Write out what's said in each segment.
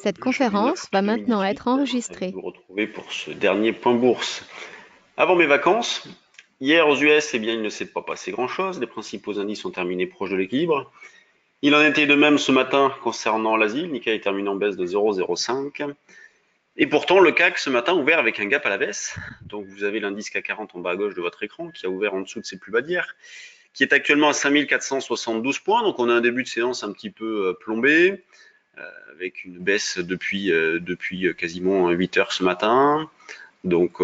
Cette Jeudi 9 conférence août va maintenant 2018, être ravi de enregistrée. vous retrouver pour ce dernier point bourse. Avant mes vacances, hier aux US, eh bien, il ne s'est pas passé grand-chose. Les principaux indices sont terminés proches de l'équilibre. Il en était de même ce matin concernant l'Asie. Le Nikkei termine en baisse de 0,05. Et pourtant, le CAC ce matin ouvert avec un gap à la baisse. Donc vous avez l'indice CAC 40 en bas à gauche de votre écran qui a ouvert en dessous de ses plus bas d'hier, qui est actuellement à 5472 points. Donc on a un début de séance un petit peu plombé, avec une baisse depuis quasiment 8 heures ce matin. Donc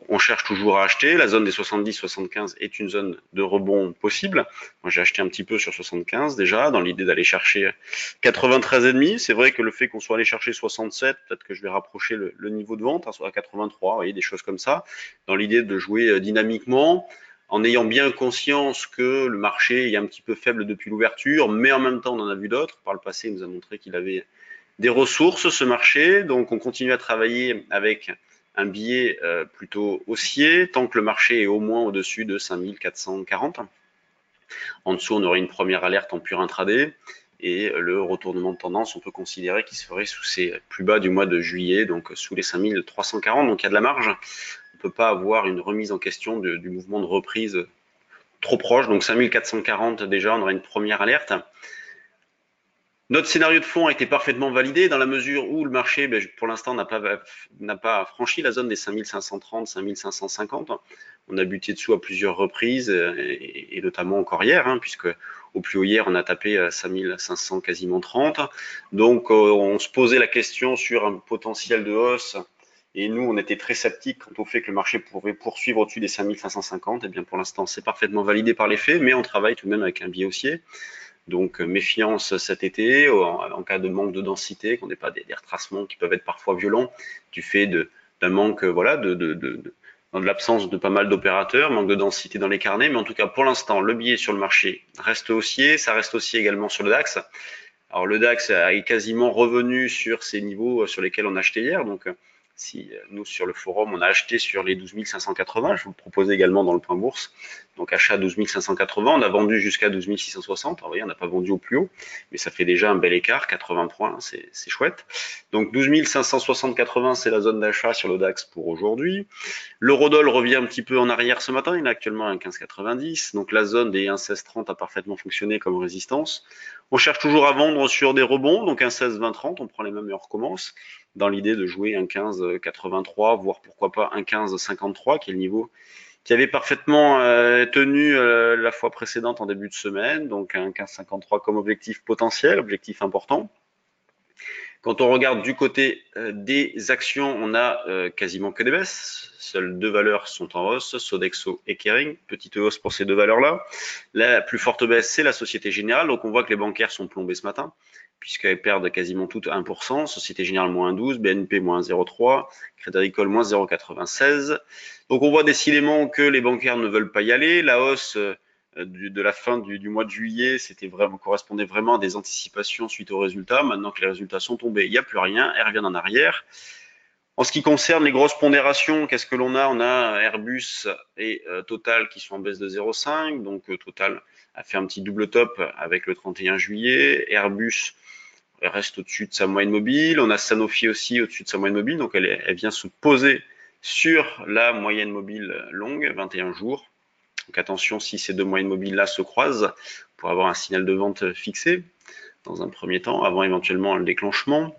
on cherche toujours à acheter. La zone des 70-75 est une zone de rebond possible. Moi j'ai acheté un petit peu sur 75 déjà, dans l'idée d'aller chercher 93,5. C'est vrai que le fait qu'on soit allé chercher 67, peut-être que je vais rapprocher le niveau de vente à 83, vous voyez, des choses comme ça, dans l'idée de jouer dynamiquement, en ayant bien conscience que le marché est un petit peu faible depuis l'ouverture, mais en même temps on en a vu d'autres. Par le passé, il nous a montré qu'il avait des ressources, ce marché, donc on continue à travailler avec un biais plutôt haussier, tant que le marché est au moins au-dessus de 5440. En dessous, on aurait une première alerte en pur intraday, et le retournement de tendance, on peut considérer qu'il se ferait sous ses plus bas du mois de juillet, donc sous les 5340, donc il y a de la marge. On ne peut pas avoir une remise en question du mouvement de reprise trop proche, donc 5440 déjà, on aurait une première alerte. Notre scénario de fond a été parfaitement validé dans la mesure où le marché, pour l'instant, n'a pas franchi la zone des 5530, 5550. On a buté dessous à plusieurs reprises, et notamment encore hier, puisque au plus haut hier, on a tapé 5500 quasiment 30. Donc, on se posait la question sur un potentiel de hausse. Et nous, on était très sceptiques quant au fait que le marché pourrait poursuivre au-dessus des 5550. Et bien, pour l'instant, c'est parfaitement validé par les faits, mais on travaille tout de même avec un biais haussier. Donc méfiance cet été en cas de manque de densité, qu'on n'ait pas des retracements qui peuvent être parfois violents du fait d'un manque voilà dans l'absence de pas mal d'opérateurs, manque de densité dans les carnets. Mais en tout cas pour l'instant le biais sur le marché reste haussier, ça reste haussier également sur le DAX. Alors le DAX est quasiment revenu sur ces niveaux sur lesquels on a acheté hier. Donc si nous sur le forum on a acheté sur les 12 580, je vous le propose également dans le point bourse. Donc achat 12 580, on a vendu jusqu'à 12 660. Alors, vous voyez, on n'a pas vendu au plus haut, mais ça fait déjà un bel écart, 80 points, c'est chouette. Donc 12 560,80, c'est la zone d'achat sur le DAX pour aujourd'hui. L'eurodoll revient un petit peu en arrière ce matin, il est actuellement à 1,1590. Donc la zone des 1,1630 a parfaitement fonctionné comme résistance. On cherche toujours à vendre sur des rebonds, donc 1,162030, on prend les mêmes et on recommence, dans l'idée de jouer 1,1583, voire pourquoi pas 1,1553, qui est le niveau qui avait parfaitement tenu la fois précédente en début de semaine, donc un 15,53 comme objectif potentiel, objectif important. Quand on regarde du côté des actions, on a quasiment que des baisses. Seules deux valeurs sont en hausse, Sodexo et Kering. Petite hausse pour ces deux valeurs-là. La plus forte baisse, c'est la Société Générale. Donc on voit que les bancaires sont plombés ce matin, puisqu'elles perdent quasiment toutes 1%. Société Générale moins 12, BNP moins 0,3, Crédit Agricole moins 0,96. Donc on voit décidément que les bancaires ne veulent pas y aller. La hausse de la fin du mois de juillet, correspondait vraiment à des anticipations suite aux résultats. Maintenant que les résultats sont tombés, il n'y a plus rien, elles reviennent en arrière. En ce qui concerne les grosses pondérations, qu'est-ce que l'on a? On a Airbus et Total qui sont en baisse de 0,5. Donc Total a fait un petit double top avec le 31 juillet. Airbus reste au-dessus de sa moyenne mobile. On a Sanofi aussi au-dessus de sa moyenne mobile. Donc elle vient se poser sur la moyenne mobile longue, 21 jours. Donc attention si ces deux moyennes mobiles-là se croisent pour avoir un signal de vente fixé dans un premier temps, avant éventuellement le déclenchement.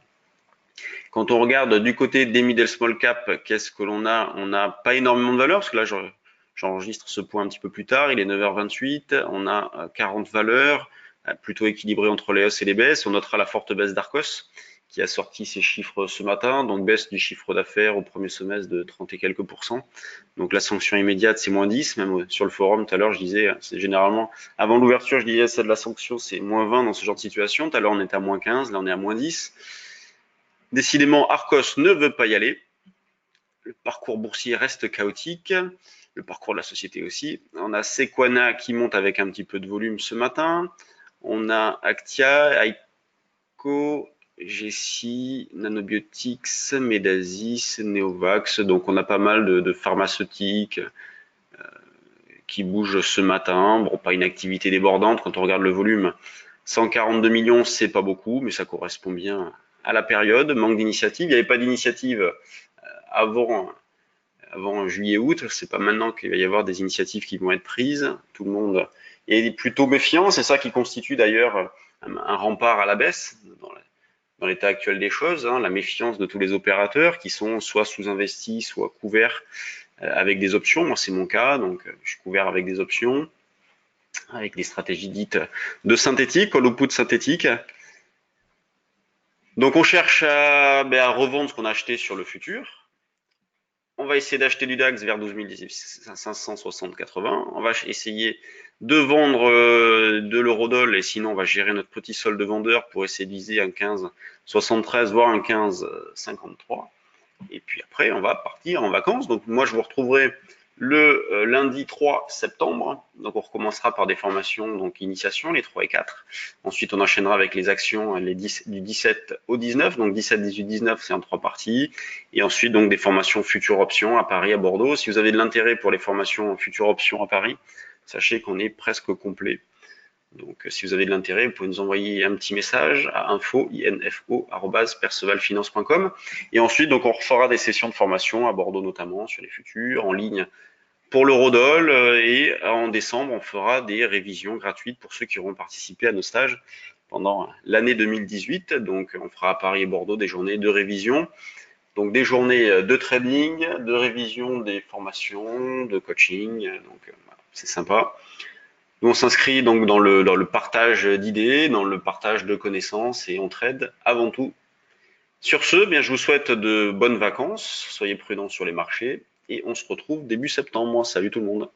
Quand on regarde du côté des middle small cap, qu'est-ce que l'on a? On n'a pas énormément de valeurs, parce que là, j'enregistre ce point un petit peu plus tard, il est 9h28, on a 40 valeurs, plutôt équilibrées entre les hausses et les baisses. On notera la forte baisse d'Arcos, qui a sorti ses chiffres ce matin, donc baisse du chiffre d'affaires au premier semestre de 30 et quelques pourcents. Donc la sanction immédiate, c'est moins 10, même sur le forum tout à l'heure, je disais, c'est généralement, avant l'ouverture, je disais, celle de la sanction, c'est moins 20 dans ce genre de situation. Tout à l'heure, on était à moins 15, là, on est à moins 10. Décidément, Arcos ne veut pas y aller. Le parcours boursier reste chaotique. Le parcours de la société aussi. On a Sequana qui monte avec un petit peu de volume ce matin. On a Actia, Aiko, Gessi, Nanobiotics, Medasis, Neovax. Donc on a pas mal de pharmaceutiques qui bougent ce matin. Bon, pas une activité débordante quand on regarde le volume. 142 millions, c'est pas beaucoup, mais ça correspond bien à la période, manque d'initiative. Il n'y avait pas d'initiative avant juillet-août. C'est pas maintenant qu'il va y avoir des initiatives qui vont être prises. Tout le monde est plutôt méfiant. C'est ça qui constitue d'ailleurs un rempart à la baisse dans l'état actuel des choses, hein, la méfiance de tous les opérateurs qui sont soit sous-investis, soit couverts avec des options. Moi, c'est mon cas, donc je suis couvert avec des options, avec des stratégies dites de synthétique, call put synthétique. Donc on cherche à revendre ce qu'on a acheté sur le futur. On va essayer d'acheter du DAX vers 12 560-80. On va essayer de vendre de l'eurodoll et sinon on va gérer notre petit solde de vendeur pour essayer de viser un 15,73 voire un 15,53. Et puis après, on va partir en vacances. Donc moi, je vous retrouverai le lundi 3 septembre. Donc on recommencera par des formations, donc initiation, les 3 et 4. Ensuite, on enchaînera avec les actions du 17 au 19. Donc 17, 18, 19, c'est en 3 parties. Et ensuite, donc des formations futures options à Paris, à Bordeaux. Si vous avez de l'intérêt pour les formations futures options à Paris, sachez qu'on est presque complet. Donc, si vous avez de l'intérêt, vous pouvez nous envoyer un petit message à info@percevalfinance.com. Et ensuite, donc, on refera des sessions de formation à Bordeaux notamment sur les futurs, en ligne pour l'eurodoll. Et en décembre, on fera des révisions gratuites pour ceux qui auront participé à nos stages pendant l'année 2018. Donc, on fera à Paris et Bordeaux des journées de révision. Donc, des journées de trading, de révision des formations, de coaching. Donc, voilà, c'est sympa. Nous, on s'inscrit donc dans le partage d'idées, dans le partage de connaissances et on trade avant tout. Sur ce, bien, je vous souhaite de bonnes vacances, soyez prudents sur les marchés et on se retrouve début septembre. Salut tout le monde.